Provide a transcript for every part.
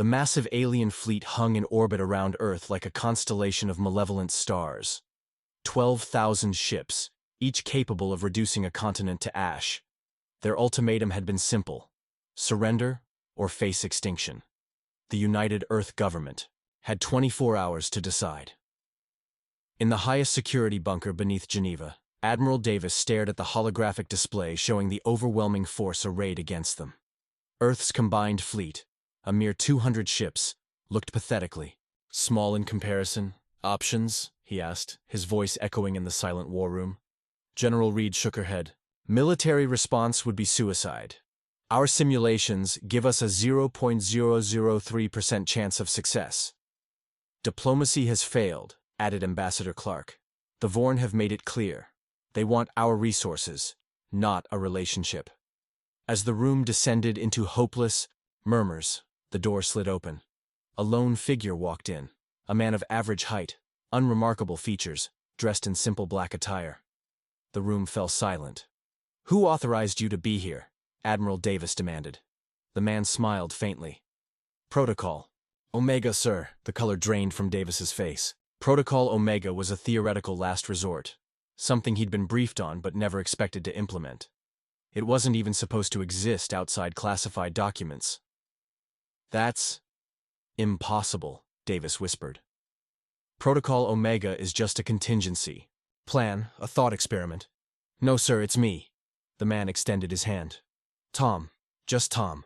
The massive alien fleet hung in orbit around Earth like a constellation of malevolent stars. 12,000 ships, each capable of reducing a continent to ash. Their ultimatum had been simple: surrender or face extinction. The United Earth government had 24 hours to decide. In the highest security bunker beneath Geneva, Admiral Davis stared at the holographic display showing the overwhelming force arrayed against them. Earth's combined fleet, a mere 200 ships, looked pathetically small in comparison. Options? He asked, his voice echoing in the silent war room. General Reed shook her head. Military response would be suicide. Our simulations give us a 0.003% chance of success. Diplomacy has failed, added Ambassador Clark. The Vorn have made it clear. They want our resources, not a relationship. As the room descended into hopeless murmurs, the door slid open. A lone figure walked in, a man of average height, unremarkable features, dressed in simple black attire. The room fell silent. Who authorized you to be here? Admiral Davis demanded. The man smiled faintly. Protocol. Omega, sir. The color drained from Davis's face. Protocol Omega was a theoretical last resort, something he'd been briefed on but never expected to implement. It wasn't even supposed to exist outside classified documents. That's impossible, Davis whispered. Protocol Omega is just a contingency. Plan, a thought experiment. No, sir, it's me. The man extended his hand. Tom, just Tom.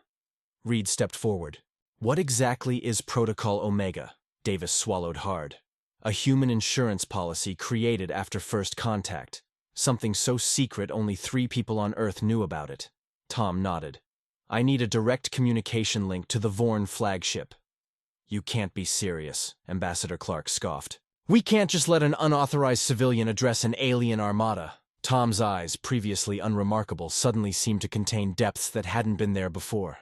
Reed stepped forward. What exactly is Protocol Omega? Davis swallowed hard. A human insurance policy created after first contact. Something so secret only 3 people on Earth knew about it. Tom nodded. I need a direct communication link to the Vorn flagship. You can't be serious, Ambassador Clark scoffed. We can't just let an unauthorized civilian address an alien armada. Tom's eyes, previously unremarkable, suddenly seemed to contain depths that hadn't been there before.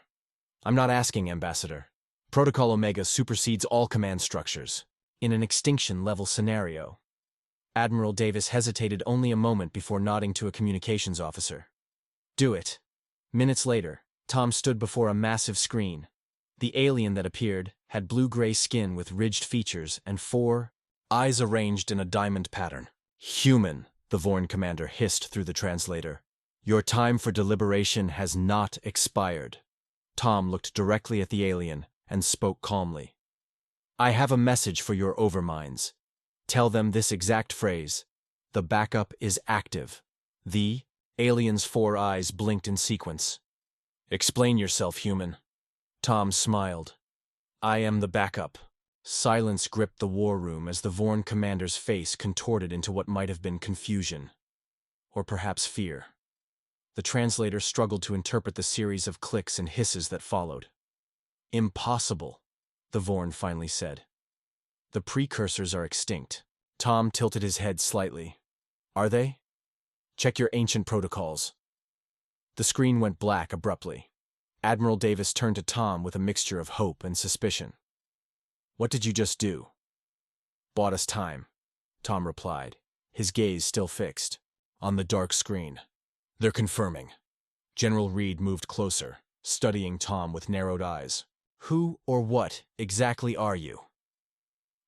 I'm not asking, Ambassador. Protocol Omega supersedes all command structures. In an extinction-level scenario. Admiral Davis hesitated only a moment before nodding to a communications officer. Do it. Minutes later, Tom stood before a massive screen. The alien that appeared had blue-gray skin with ridged features and 4 eyes arranged in a diamond pattern. Human, the Vorn commander hissed through the translator. Your time for deliberation has not expired. Tom looked directly at the alien and spoke calmly. I have a message for your overminds. Tell them this exact phrase. The backup is active. The alien's 4 eyes blinked in sequence. Explain yourself, human. Tom smiled. I am the backup. Silence gripped the war room as the Vorn commander's face contorted into what might have been confusion. Or perhaps fear. The translator struggled to interpret the series of clicks and hisses that followed. Impossible, the Vorn finally said. The precursors are extinct. Tom tilted his head slightly. Are they? Check your ancient protocols. The screen went black abruptly. Admiral Davis turned to Tom with a mixture of hope and suspicion. What did you just do? Bought us time, Tom replied, his gaze still fixed on the dark screen. They're confirming. General Reed moved closer, studying Tom with narrowed eyes. Who or what exactly are you?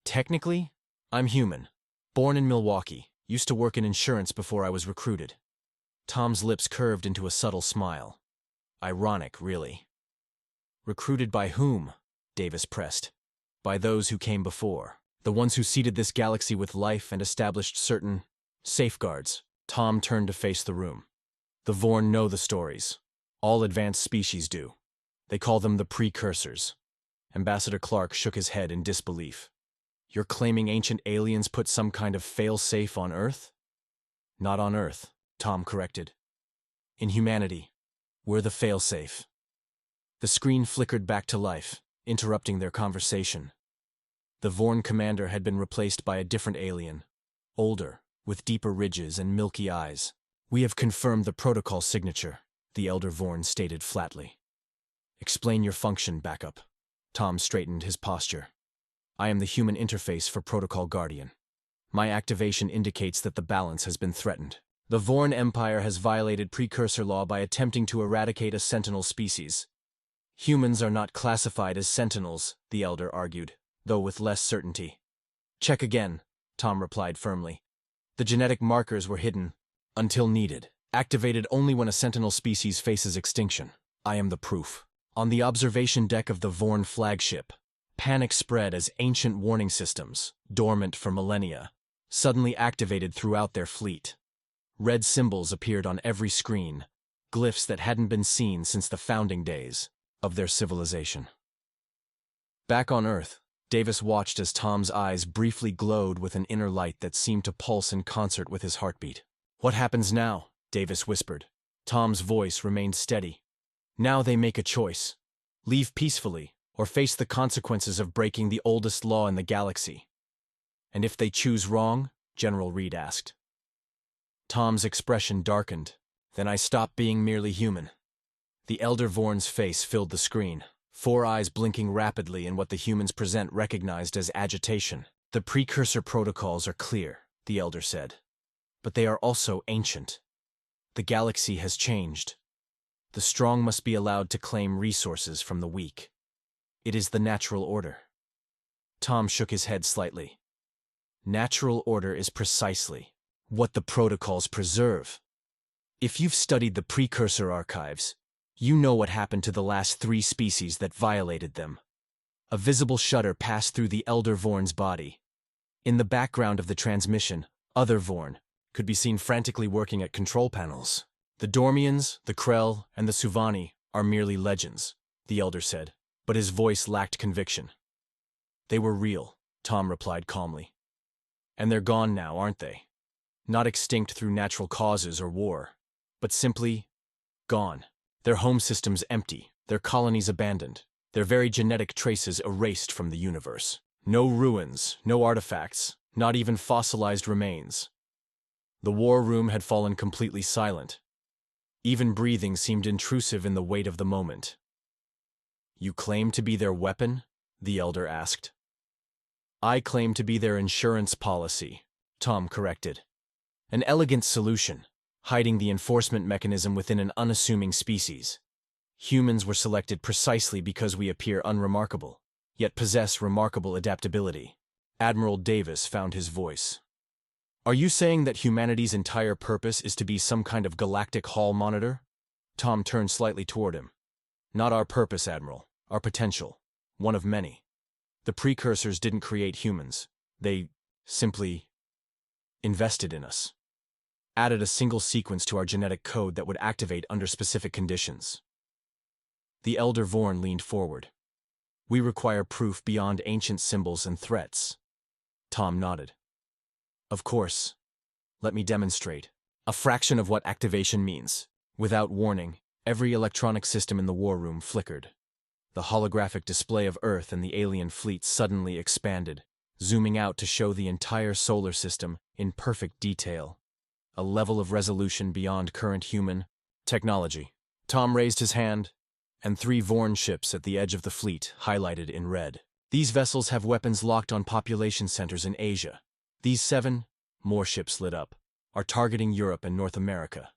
Technically, I'm human. Born in Milwaukee, used to work in insurance before I was recruited. Tom's lips curved into a subtle smile. Ironic, really. Recruited by whom? Davis pressed. By those who came before. The ones who seeded this galaxy with life and established certain safeguards. Tom turned to face the room. The Vorn know the stories. All advanced species do. They call them the precursors. Ambassador Clark shook his head in disbelief. You're claiming ancient aliens put some kind of fail-safe on Earth? Not on Earth, Tom corrected. In humanity, we're the fail-safe. The screen flickered back to life, interrupting their conversation. The Vorn commander had been replaced by a different alien, older, with deeper ridges and milky eyes. We have confirmed the protocol signature, the elder Vorn stated flatly. Explain your function, backup. Tom straightened his posture. I am the human interface for Protocol Guardian. My activation indicates that the balance has been threatened. The Vorn Empire has violated precursor law by attempting to eradicate a sentinel species. Humans are not classified as sentinels, the elder argued, though with less certainty. Check again, Tom replied firmly. The genetic markers were hidden until needed, activated only when a sentinel species faces extinction. I am the proof. On the observation deck of the Vorn flagship, panic spread as ancient warning systems, dormant for millennia, suddenly activated throughout their fleet. Red symbols appeared on every screen, glyphs that hadn't been seen since the founding days of their civilization. Back on Earth, Davis watched as Tom's eyes briefly glowed with an inner light that seemed to pulse in concert with his heartbeat. What happens now? Davis whispered. Tom's voice remained steady. Now they make a choice. Leave peacefully, or face the consequences of breaking the oldest law in the galaxy. And if they choose wrong? General Reed asked. Tom's expression darkened. Then I stop being merely human. The Elder Vorn's face filled the screen, 4 eyes blinking rapidly in what the humans present recognized as agitation. The precursor protocols are clear, the Elder said. But they are also ancient. The galaxy has changed. The strong must be allowed to claim resources from the weak. It is the natural order. Tom shook his head slightly. Natural order is precisely what the protocols preserve. If you've studied the precursor archives, you know what happened to the last 3 species that violated them. A visible shudder passed through the Elder Vorn's body. In the background of the transmission, other Vorn could be seen frantically working at control panels. The Dormians, the Krell, and the Suvani are merely legends, the Elder said, but his voice lacked conviction. They were real, Tom replied calmly. And they're gone now, aren't they? Not extinct through natural causes or war, but simply gone. Their home systems empty, their colonies abandoned, their very genetic traces erased from the universe. No ruins, no artifacts, not even fossilized remains. The war room had fallen completely silent. Even breathing seemed intrusive in the weight of the moment. You claim to be their weapon? The Elder asked. I claim to be their insurance policy, Tom corrected. An elegant solution, hiding the enforcement mechanism within an unassuming species. Humans were selected precisely because we appear unremarkable, yet possess remarkable adaptability. Admiral Davis found his voice. Are you saying that humanity's entire purpose is to be some kind of galactic hall monitor? Tom turned slightly toward him. Not our purpose, Admiral. Our potential. One of many. The precursors didn't create humans. They simply invested in us. Added a single sequence to our genetic code that would activate under specific conditions. The Elder Vorn leaned forward. We require proof beyond ancient symbols and threats. Tom nodded. Of course. Let me demonstrate. A fraction of what activation means. Without warning, every electronic system in the war room flickered. The holographic display of Earth and the alien fleet suddenly expanded, zooming out to show the entire solar system in perfect detail. A level of resolution beyond current human technology. Tom raised his hand, and 3 Vorn ships at the edge of the fleet highlighted in red. These vessels have weapons locked on population centers in Asia. These 7, more ships lit up, are targeting Europe and North America.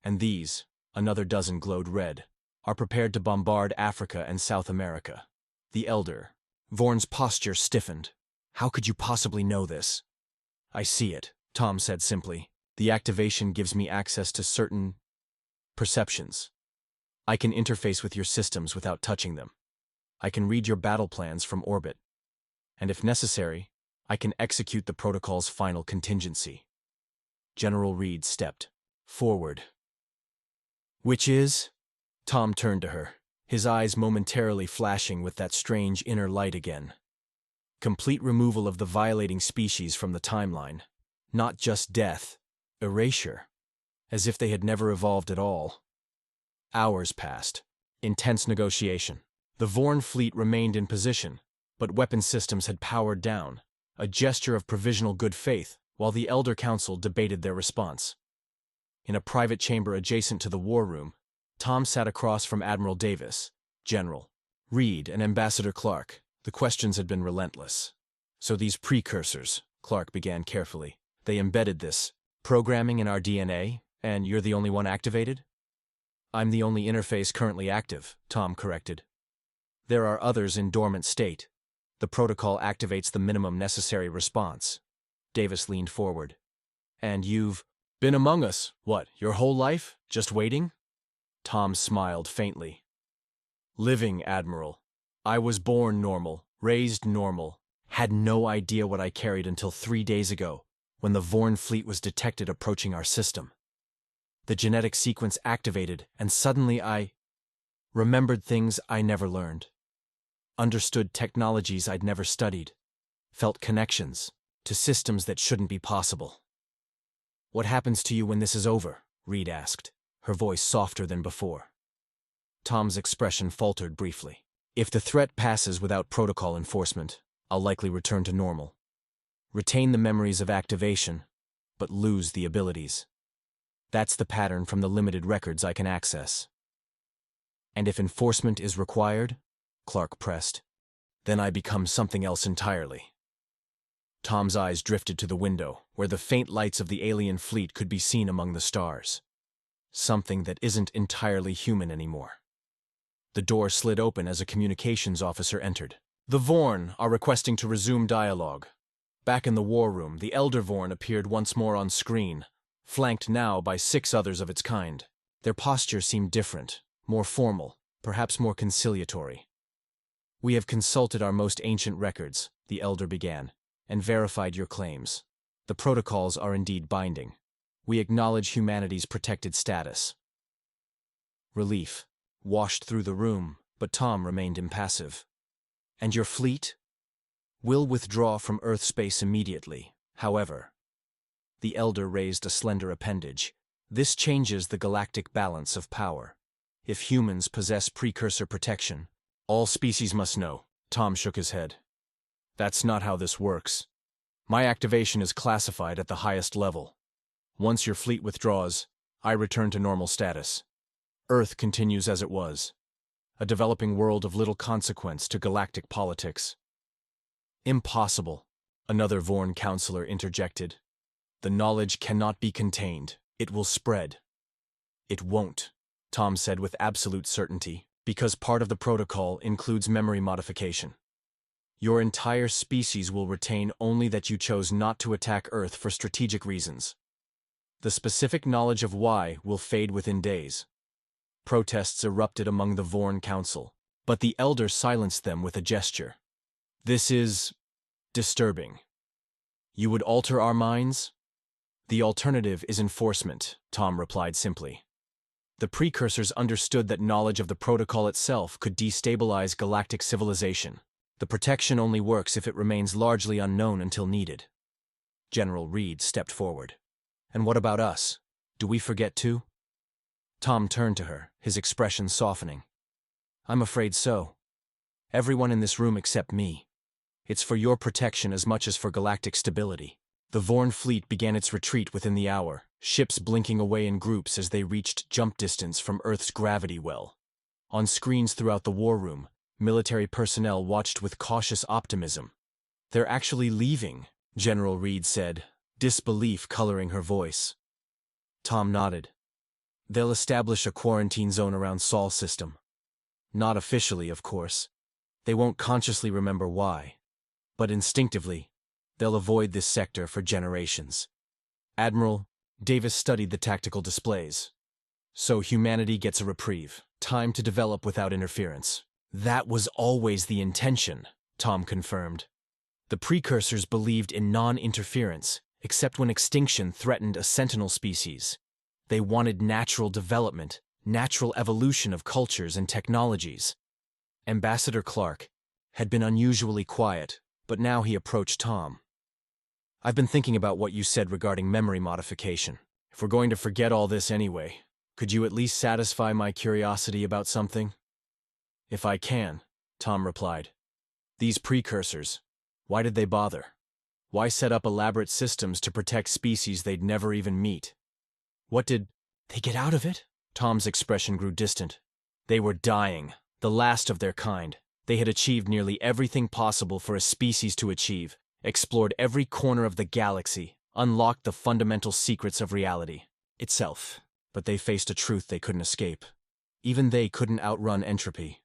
And these, another dozen glowed red, are prepared to bombard Africa and South America. The Elder Vorn's posture stiffened. How could you possibly know this? I see it, Tom said simply. The activation gives me access to certain perceptions. I can interface with your systems without touching them. I can read your battle plans from orbit. And if necessary, I can execute the protocol's final contingency. General Reed stepped forward. Which is? Tom turned to her, his eyes momentarily flashing with that strange inner light again. Complete removal of the violating species from the timeline. Not just death, erasure. As if they had never evolved at all. Hours passed. Intense negotiation. The Vorn fleet remained in position, but weapon systems had powered down. A gesture of provisional good faith, while the Elder Council debated their response. In a private chamber adjacent to the war room, Tom sat across from Admiral Davis, General Reed, and Ambassador Clark. The questions had been relentless. So these precursors, Clark began carefully, they embedded this programming in our DNA, and you're the only one activated? I'm the only interface currently active, Tom corrected. There are others in dormant state. The protocol activates the minimum necessary response. Davis leaned forward. And you've been among us, what, your whole life? Just waiting? Tom smiled faintly. Living, Admiral. I was born normal, raised normal, had no idea what I carried until 3 days ago, when the Vorn fleet was detected approaching our system. The genetic sequence activated, and suddenly I remembered things I never learned. Understood technologies I'd never studied. Felt connections to systems that shouldn't be possible. What happens to you when this is over? Reed asked, her voice softer than before. Tom's expression faltered briefly. If the threat passes without protocol enforcement, I'll likely return to normal. Retain the memories of activation, but lose the abilities. That's the pattern from the limited records I can access. And if enforcement is required, Clark pressed, then I become something else entirely. Tom's eyes drifted to the window, where the faint lights of the alien fleet could be seen among the stars. Something that isn't entirely human anymore. The door slid open as a communications officer entered. The Vorn are requesting to resume dialogue. Back in the war room, the Elder Vorn appeared once more on screen, flanked now by 6 others of its kind. Their posture seemed different, more formal, perhaps more conciliatory. We have consulted our most ancient records, the Elder began, and verified your claims. The protocols are indeed binding. We acknowledge humanity's protected status. Relief washed through the room, but Tom remained impassive. And your fleet? Will withdraw from Earth space immediately, however. The Elder raised a slender appendage. This changes the galactic balance of power. If humans possess precursor protection, all species must know. Tom shook his head. That's not how this works. My activation is classified at the highest level. Once your fleet withdraws, I return to normal status. Earth continues as it was. A developing world of little consequence to galactic politics. Impossible, another Vorn counselor interjected. The knowledge cannot be contained. It will spread. It won't, Tom said with absolute certainty, because part of the protocol includes memory modification. Your entire species will retain only that you chose not to attack Earth for strategic reasons. The specific knowledge of why will fade within days. Protests erupted among the Vorn Council, but the Elder silenced them with a gesture. This is disturbing. You would alter our minds? The alternative is enforcement, Tom replied simply. The precursors understood that knowledge of the protocol itself could destabilize galactic civilization. The protection only works if it remains largely unknown until needed. General Reed stepped forward. And what about us? Do we forget too? Tom turned to her, his expression softening. I'm afraid so. Everyone in this room except me. It's for your protection as much as for galactic stability. The Vorn fleet began its retreat within the hour, ships blinking away in groups as they reached jump distance from Earth's gravity well. On screens throughout the war room, military personnel watched with cautious optimism. They're actually leaving, General Reed said, disbelief coloring her voice. Tom nodded. They'll establish a quarantine zone around Sol system. Not officially, of course. They won't consciously remember why. But instinctively, they'll avoid this sector for generations. Admiral, Davis studied the tactical displays. So humanity gets a reprieve, time to develop without interference. That was always the intention, Tom confirmed. The precursors believed in non-interference, except when extinction threatened a sentinel species. They wanted natural development, natural evolution of cultures and technologies. Ambassador Clark had been unusually quiet, but now he approached Tom. I've been thinking about what you said regarding memory modification. If we're going to forget all this anyway, could you at least satisfy my curiosity about something? If I can, Tom replied. These precursors, why did they bother? Why set up elaborate systems to protect species they'd never even meet? What did they get out of it? Tom's expression grew distant. They were dying, the last of their kind. They had achieved nearly everything possible for a species to achieve, explored every corner of the galaxy, unlocked the fundamental secrets of reality itself. But they faced a truth they couldn't escape. Even they couldn't outrun entropy.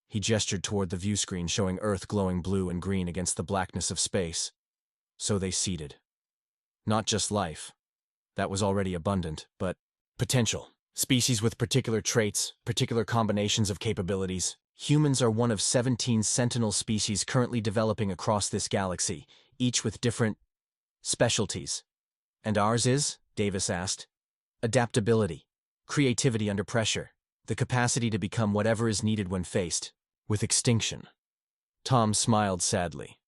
He gestured toward the view screen showing Earth glowing blue and green against the blackness of space. So they seeded. Not just life. That was already abundant, but potential. Species with particular traits, particular combinations of capabilities. Humans are one of 17 sentinel species currently developing across this galaxy, each with different specialties. And ours is? Davis asked. Adaptability, creativity under pressure, the capacity to become whatever is needed when faced with extinction. Tom smiled sadly.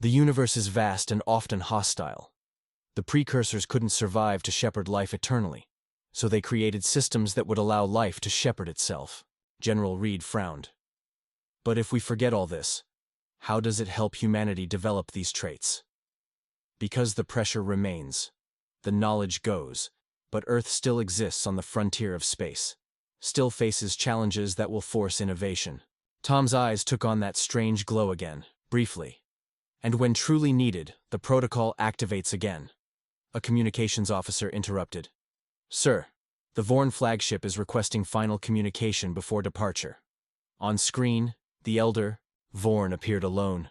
The universe is vast and often hostile. The precursors couldn't survive to shepherd life eternally, so they created systems that would allow life to shepherd itself. General Reed frowned. But if we forget all this, how does it help humanity develop these traits? Because the pressure remains, the knowledge goes, but Earth still exists on the frontier of space, still faces challenges that will force innovation. Tom's eyes took on that strange glow again, briefly. And when truly needed, the protocol activates again. A communications officer interrupted. Sir, the Vorn flagship is requesting final communication before departure. On screen, the elder, Vorn, appeared alone.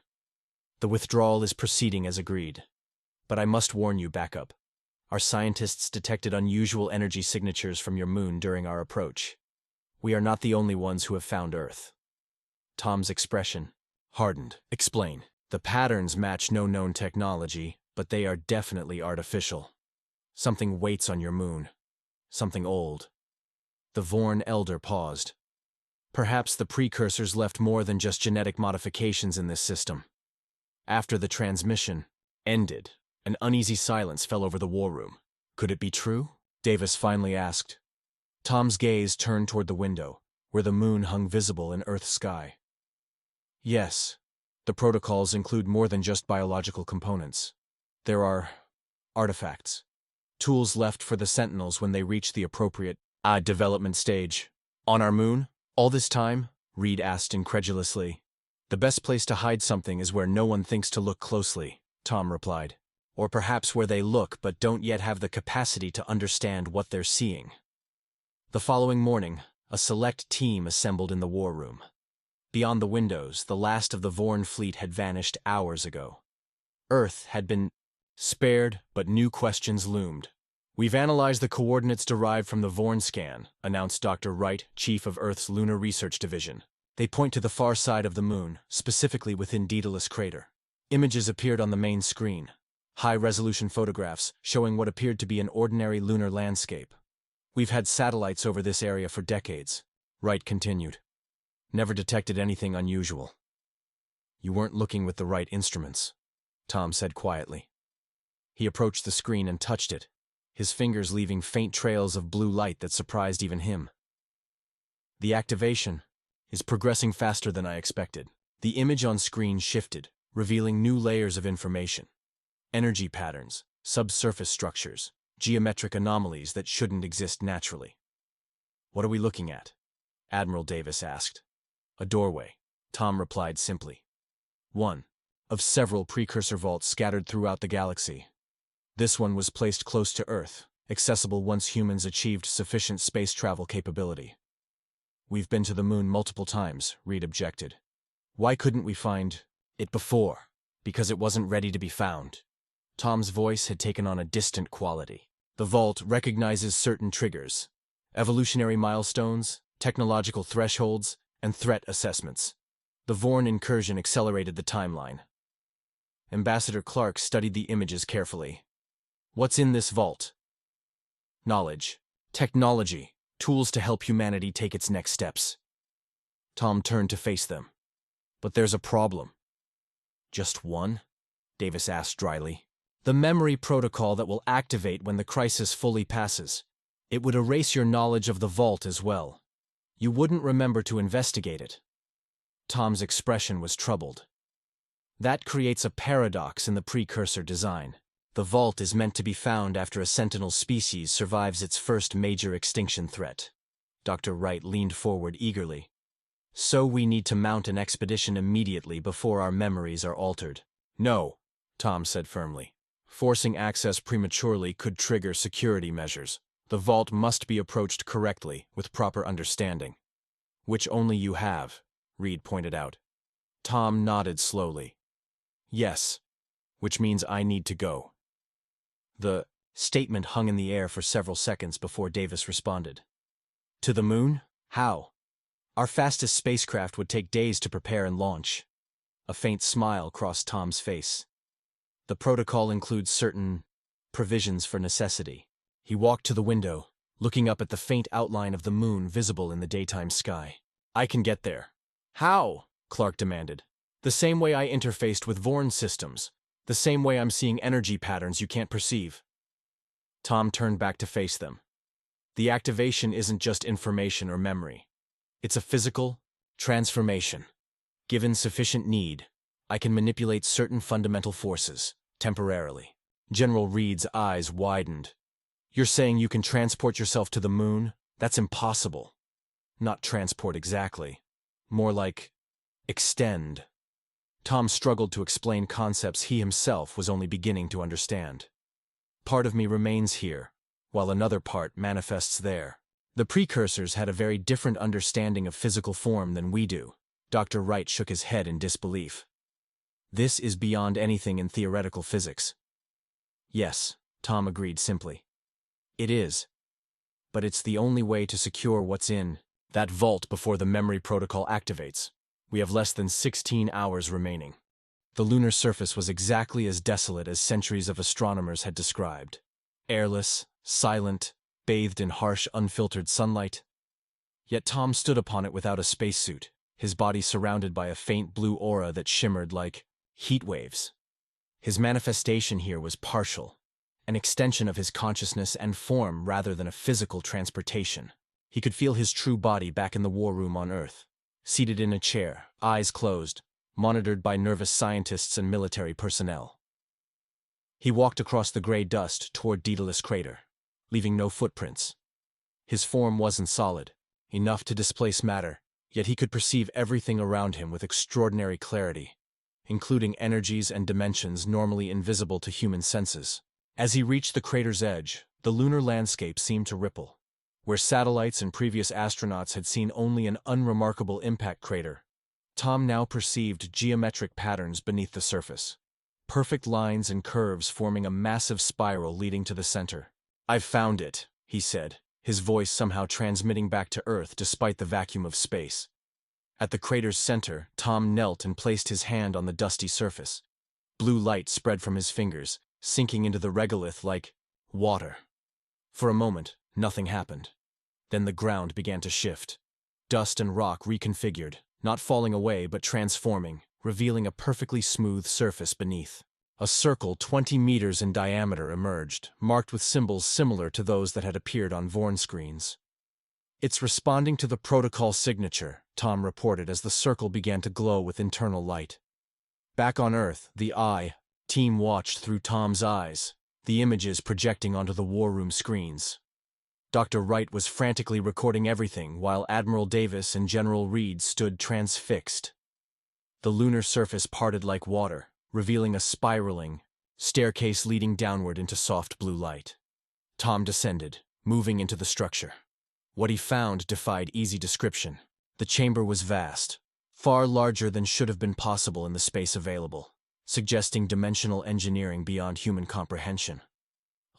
The withdrawal is proceeding as agreed. But I must warn you, backup. Our scientists detected unusual energy signatures from your moon during our approach. We are not the only ones who have found Earth. Tom's expression hardened. Explain. The patterns match no known technology, but they are definitely artificial. Something waits on your moon. Something old. The Vorn elder paused. Perhaps the precursors left more than just genetic modifications in this system. After the transmission ended, an uneasy silence fell over the war room. Could it be true? Davis finally asked. Tom's gaze turned toward the window, where the moon hung visible in Earth's sky. Yes, the protocols include more than just biological components. There are artifacts, tools left for the Sentinels when they reach the appropriate development stage. On our moon? All this time? Reed asked incredulously. The best place to hide something is where no one thinks to look closely, Tom replied. Or perhaps where they look but don't yet have the capacity to understand what they're seeing. The following morning, a select team assembled in the war room. Beyond the windows, the last of the Vorn fleet had vanished hours ago. Earth had been spared, but new questions loomed. We've analyzed the coordinates derived from the Vorn scan, announced Dr. Wright, chief of Earth's Lunar Research Division. They point to the far side of the moon, specifically within Daedalus Crater. Images appeared on the main screen. High-resolution photographs showing what appeared to be an ordinary lunar landscape. We've had satellites over this area for decades, Wright continued. Never detected anything unusual. You weren't looking with the right instruments, Tom said quietly. He approached the screen and touched it, his fingers leaving faint trails of blue light that surprised even him. The activation is progressing faster than I expected. The image on screen shifted, revealing new layers of information. Energy patterns, subsurface structures, geometric anomalies that shouldn't exist naturally. What are we looking at? Admiral Davis asked. A doorway, Tom replied simply. One of several precursor vaults scattered throughout the galaxy. This one was placed close to Earth, accessible once humans achieved sufficient space travel capability. We've been to the moon multiple times, Reed objected. Why couldn't we find it before? Because it wasn't ready to be found. Tom's voice had taken on a distant quality. The vault recognizes certain triggers, evolutionary milestones, technological thresholds, and threat assessments. The Vorn incursion accelerated the timeline. Ambassador Clark studied the images carefully. What's in this vault? Knowledge, technology, tools to help humanity take its next steps. Tom turned to face them. But there's a problem. Just one? Davis asked dryly. The memory protocol that will activate when the crisis fully passes. It would erase your knowledge of the vault as well. You wouldn't remember to investigate it. Tom's expression was troubled. That creates a paradox in the precursor design. The vault is meant to be found after a sentinel species survives its first major extinction threat. Dr. Wright leaned forward eagerly. So we need to mount an expedition immediately before our memories are altered. No, Tom said firmly. Forcing access prematurely could trigger security measures. The vault must be approached correctly, with proper understanding. Which only you have, Reed pointed out. Tom nodded slowly. Yes, which means I need to go. The statement hung in the air for several seconds before Davis responded. To the moon? How? Our fastest spacecraft would take days to prepare and launch. A faint smile crossed Tom's face. The protocol includes certain provisions for necessity. He walked to the window, looking up at the faint outline of the moon visible in the daytime sky. I can get there. How? Clark demanded. The same way I interfaced with Vorn systems. The same way I'm seeing energy patterns you can't perceive. Tom turned back to face them. The activation isn't just information or memory. It's a physical transformation. Given sufficient need, I can manipulate certain fundamental forces, temporarily. General Reed's eyes widened. You're saying you can transport yourself to the moon? That's impossible. Not transport exactly. More like extend. Tom struggled to explain concepts he himself was only beginning to understand. Part of me remains here, while another part manifests there. The precursors had a very different understanding of physical form than we do. Dr. Wright shook his head in disbelief. This is beyond anything in theoretical physics. Yes, Tom agreed simply. It is. But it's the only way to secure what's in that vault before the memory protocol activates. We have less than 16 hours remaining. The lunar surface was exactly as desolate as centuries of astronomers had described. Airless, silent, bathed in harsh, unfiltered sunlight. Yet Tom stood upon it without a spacesuit, his body surrounded by a faint blue aura that shimmered like heat waves. His manifestation here was partial, an extension of his consciousness and form rather than a physical transportation. He could feel his true body back in the war room on Earth, seated in a chair, eyes closed, monitored by nervous scientists and military personnel. He walked across the gray dust toward Daedalus Crater, leaving no footprints. His form wasn't solid, enough to displace matter, yet he could perceive everything around him with extraordinary clarity, including energies and dimensions normally invisible to human senses. As he reached the crater's edge, the lunar landscape seemed to ripple. Where satellites and previous astronauts had seen only an unremarkable impact crater, Tom now perceived geometric patterns beneath the surface. Perfect lines and curves forming a massive spiral leading to the center. I've found it, he said, his voice somehow transmitting back to Earth despite the vacuum of space. At the crater's center, Tom knelt and placed his hand on the dusty surface. Blue light spread from his fingers, sinking into the regolith like water. For a moment, nothing happened. Then the ground began to shift. Dust and rock reconfigured, not falling away but transforming, revealing a perfectly smooth surface beneath. A circle 20 meters in diameter emerged, marked with symbols similar to those that had appeared on Vorn screens. It's responding to the protocol signature, Tom reported as the circle began to glow with internal light. Back on Earth, the team watched through Tom's eyes, the images projecting onto the war room screens. Dr. Wright was frantically recording everything while Admiral Davis and General Reed stood transfixed. The lunar surface parted like water, revealing a spiraling staircase leading downward into soft blue light. Tom descended, moving into the structure. What he found defied easy description. The chamber was vast, far larger than should have been possible in the space available, suggesting dimensional engineering beyond human comprehension.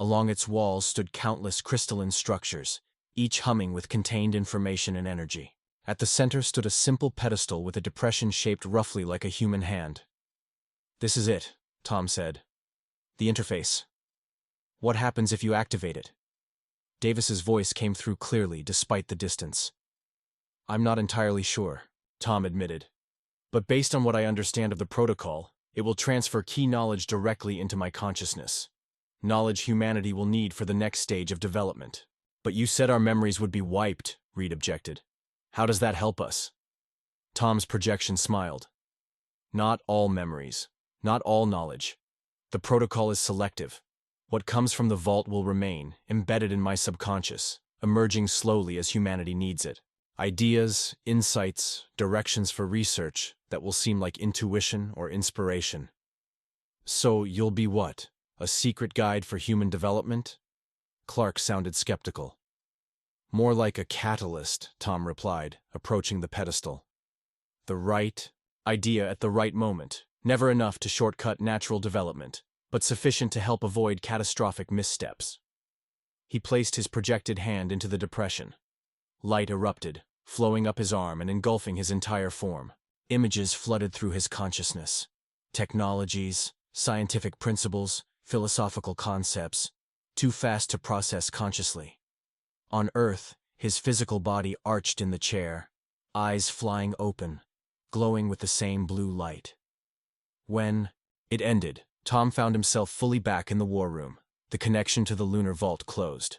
Along its walls stood countless crystalline structures, each humming with contained information and energy. At the center stood a simple pedestal with a depression shaped roughly like a human hand. This is it, Tom said. The interface. What happens if you activate it? Davis's voice came through clearly despite the distance. I'm not entirely sure, Tom admitted. But based on what I understand of the protocol, it will transfer key knowledge directly into my consciousness. Knowledge humanity will need for the next stage of development. But you said our memories would be wiped, Reed objected. How does that help us? Tom's projection smiled. Not all memories, not all knowledge. The protocol is selective. What comes from the vault will remain, embedded in my subconscious, emerging slowly as humanity needs it. Ideas, insights, directions for research that will seem like intuition or inspiration. So you'll be what? A secret guide for human development? Clark sounded skeptical. More like a catalyst, Tom replied, approaching the pedestal. The right idea at the right moment, never enough to shortcut natural development, but sufficient to help avoid catastrophic missteps. He placed his projected hand into the depression. Light erupted, flowing up his arm and engulfing his entire form. Images flooded through his consciousness. Technologies, scientific principles, philosophical concepts, too fast to process consciously. On Earth, his physical body arched in the chair, eyes flying open, glowing with the same blue light. When it ended, Tom found himself fully back in the war room. The connection to the lunar vault closed.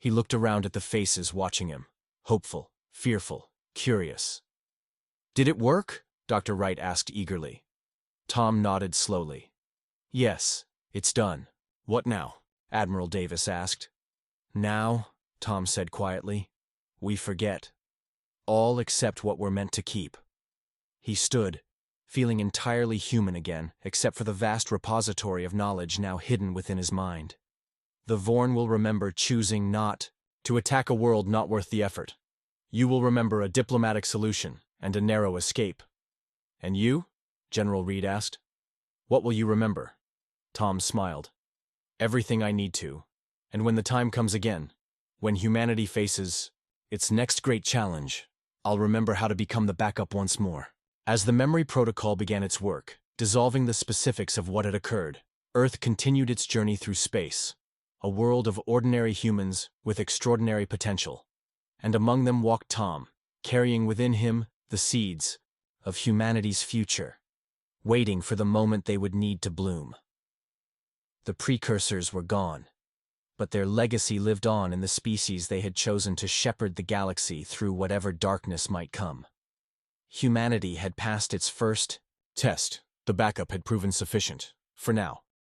He looked around at the faces watching him, hopeful, fearful, curious. "Did it work?" Dr. Wright asked eagerly. Tom nodded slowly. "Yes, it's done." "What now?" Admiral Davis asked. "Now," Tom said quietly, "we forget. All except what we're meant to keep." He stood, feeling entirely human again, except for the vast repository of knowledge now hidden within his mind. The Vorn will remember choosing not to attack a world not worth the effort. You will remember a diplomatic solution and a narrow escape. "And you?" General Reed asked. "What will you remember?" Tom smiled. "Everything I need to. And when the time comes again, when humanity faces its next great challenge, I'll remember how to become the backup once more." As the memory protocol began its work, dissolving the specifics of what had occurred, Earth continued its journey through space, a world of ordinary humans with extraordinary potential. And among them walked Tom, carrying within him the seeds of humanity's future, waiting for the moment they would need to bloom. The precursors were gone, but their legacy lived on in the species they had chosen to shepherd the galaxy through whatever darkness might come. Humanity had passed its first test. The backup had proven sufficient, for now.